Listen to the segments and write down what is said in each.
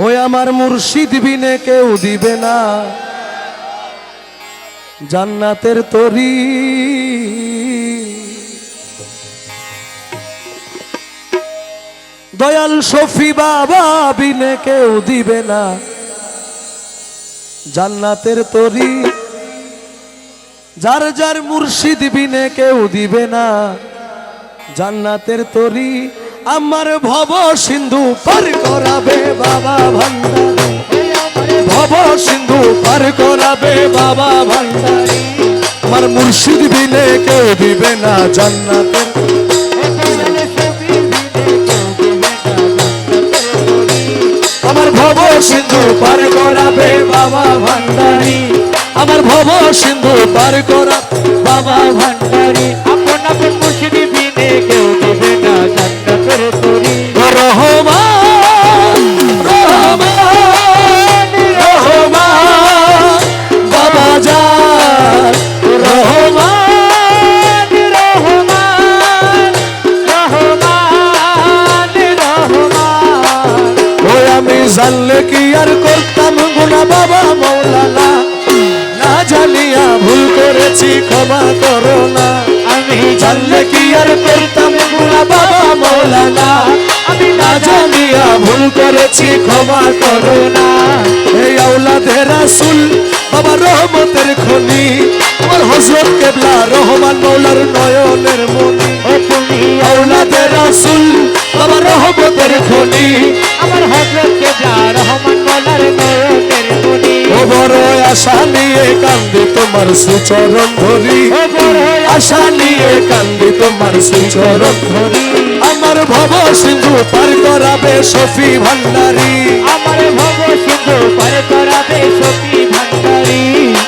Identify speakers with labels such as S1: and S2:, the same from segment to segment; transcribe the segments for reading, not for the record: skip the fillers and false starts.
S1: ওই আমার মুর্শিদ বিনে কেউ দিবে না জান্নাতের তরি। দয়াল শফি বাবা বিনে কেউ দিবে না জান্নাতের তরি। যার যার মুর্শিদ বিনে কেউ দিবে না জান্নাতের তরি। আমার ভব সিন্ধু পার করাবে বাবা ভান্ডারী, ভব সিন্ধু পার করাবে বাবা ভান্ডারী। আমার মুর্শিদ বিনে কেউ দিবে না জান্নাতের। আমার ভব সিন্ধু পার করাবে বাবা ভান্ডারী, আমার ভব সিন্ধু পার করা বাবা ভান্ডারী।
S2: আপন আপন মুর্শিদ বিনে কেউ দিবে না জান্নাতের তরি।
S1: রহমান রহমান রহমান বাবা জান, রহমান
S2: রহমান রহমান রহমান।
S1: ওই আমি জানলে কি আর করতাম গুনাহ বাবা মৌলানা, না জানিয়া ভুল করেছি ক্ষমা করো না।
S2: আমি
S1: জানলে কি আর করতাম গুনাহ বাবা মৌলানা, আমি না জানিয়া ভুল করেছি ক্ষমা করো না। এই আওলাদে রাসূল বাবা রহমতের খনি, আমার হযরত কেবলা রহমান মৌলার নয়নের মনি।
S2: ও তুমি
S1: আওলাদে রাসূল বাবা রহমতের খনি,
S2: আমার হযরত কেবলা রহমান মৌলার নয়নের মনি।
S1: ও বড় আশা নিয়ে কান্দি তোমার সুচরণ ধরি,
S2: ও বড়
S1: আশা নিয়ে কান্দি তোমার সুচরণ ধরি। আমার ভব সিন্ধু পার করাবে শফি ভান্ডারী,
S2: আমার ভব সিন্ধু পার করাবে শফি ভান্ডারী।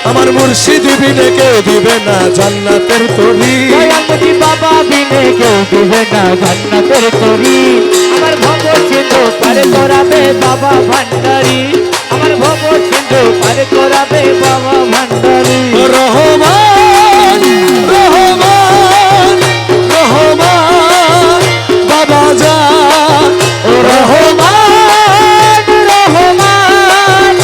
S1: আমার মুর্শিদ বিনে কেউ দিবে না জান্নাতের তরি।
S2: দয়ালমতি বাবা বিনে কেউ দিবে না জান্নাতের তরি। আমার ভব সিন্ধু পার করাবে বাবা ভান্ডারী, আমার ভব সিন্ধু পার করাবে বাবা ভান্ডারী।
S1: রহমান রহমান রহমান বাবা জান,
S2: রহমান রহমান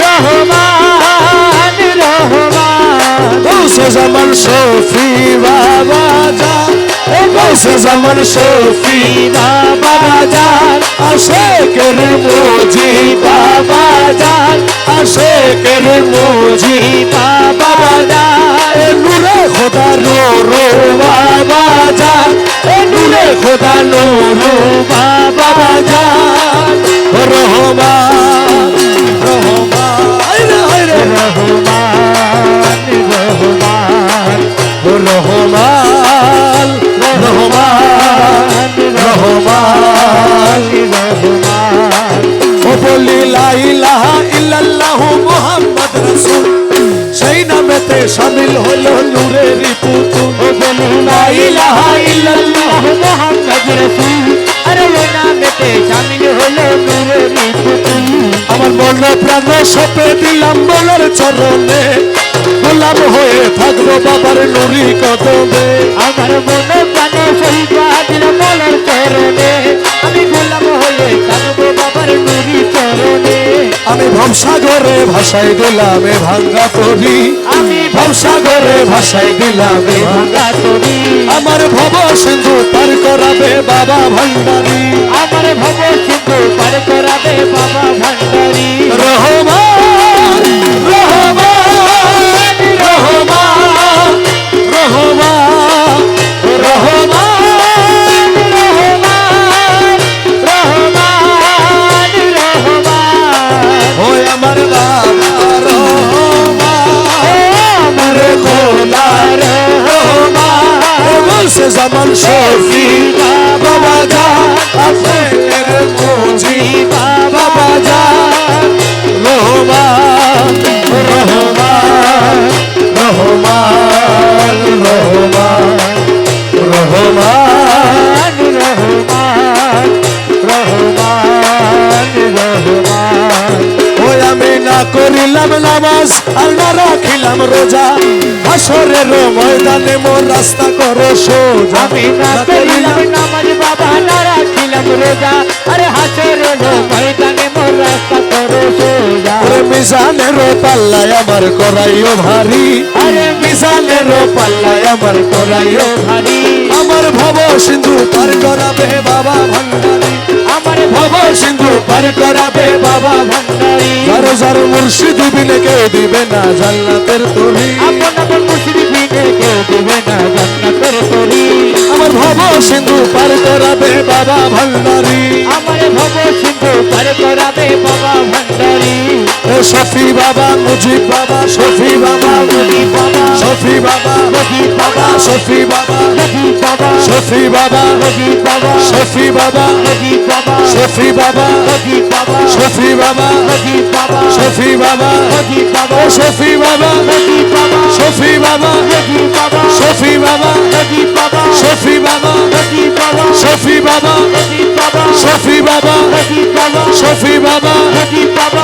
S2: রহমান রহমান।
S1: গৌসে জামান শফি বাবা জান, ও গৌসে জামান শফি বাবা জান। আশেকের মুজি বাবা জান, আশেকের মুজি বাবা জান। এ নূরে খোদা নূরো বাবা জান, এ নূরে খোদা নূরো বাবা জান। রহমান রহমান আইরে আইরে
S2: রহমান রহমান
S1: রহমান রহমান রহমান
S2: রহমান।
S1: ও বলি লা ইলাহা ইল্লাল্লাহু মুহাম্মদ রাসূল, সেই নামেতে শামিল হলো নূরের পুতুল।
S2: ও বলি লা ইলাহা ইল্লাল্লাহ মুহাম্মদ রাসূল, আরে ও নামেতে শামিল হলো নূরের পুতুল।
S1: আমার মন প্রাণ সপে দিলাম বলার চরণে, গোলাম হয়ে থাকবো বাবার নুরি কদমে।
S2: আমার মনে প্রাণে সইবা দিলাম বলার চরণে, আমি গোলাম হয়ে থাকবো বাবার নুরি চরণে।
S1: আমি ভবসাগরে ভাসাই দিলাম এ ভাঙ্গা তরি,
S2: আমি
S1: ভবসাগরে ভাসাই দিলাম এ ভাঙ্গা।
S2: ভাঙ্গা তরি।
S1: আমার ভব সিন্ধু পার করাবে বাবা ভান্ডারী,
S2: আমার ভব সিন্ধু পার করাবে বাবা ভান্ডারী।
S1: রহমান রহমান রহমান রহমান রহমান
S2: রহমান রহমান রহমান।
S1: ওই আমার বাবা রহমান, আমার খোদা রহমান। বলছে জামান শফি বাবা জান, আশেকের মুজি বাবা জান। রহমান রহমান রহমান রহমান রহমান
S2: রহমান রহমান রহমান।
S1: ওই আমি না করিলাম নামাজ আর না রাখিলাম রোজা, হাসরের ময়দানে মোর রাস্তা করো সোজা।
S2: আমি না করিলাম নামাজ বাবা না রাখিলাম রোজা, আরে হাসরের ময়দানে মোর রাস্তা সোজা
S1: ওরে মিজানের পাল্লায় আমার করাইও ভারী,
S2: আরে
S1: মিজানের পাল্লায় আমার করাইও
S2: ভারী
S1: আমার ভব সিন্ধু পার করাবে বাবা ভান্ডারী,
S2: আমার
S1: ভব সিন্ধু পার করাবে বাবা
S2: ভান্ডারী
S1: যার যার মুর্শিদ বিনে কেউ দিবে না জান্নাতের তরি,
S2: আপন আপন মুর্শিদ বিনে কেউ দিবে না জান্নাতের তরি
S1: আমার ভব সিন্ধু পার করাবে বাবা ভান্ডারী।
S2: আমার ভব সিন্ধু পার করাবে বাবা ভান্ডারী
S1: এ শফি বাবা মুজিব বাবা শফি বাবা
S2: মুজিব বাবা
S1: শফি বাবা
S2: মুজিব বাবা
S1: শফি বাবা
S2: মুজিব বাবা
S1: শফি বাবা
S2: মুজিব বাবা
S1: শফি বাবা
S2: মুজিব বাবা
S1: শফি বাবা
S2: মুজিব বাবা
S1: শফি বাবা
S2: মুজিব বাবা
S1: শফি বাবা
S2: মুজিব বাবা
S1: ও শফি বাবা
S2: মুজিব বাবা
S1: শফি বাবা
S2: মুজিব বাবা
S1: শফি বাবা
S2: মুজিব বাবা
S1: শফি বাবা
S2: মুজিব বাবা
S1: শফি বাবা
S2: মুজিব বাবা
S1: শফি বাবা
S2: মুজিব বাবা
S1: শফি বাবা
S2: মুজিব বাবা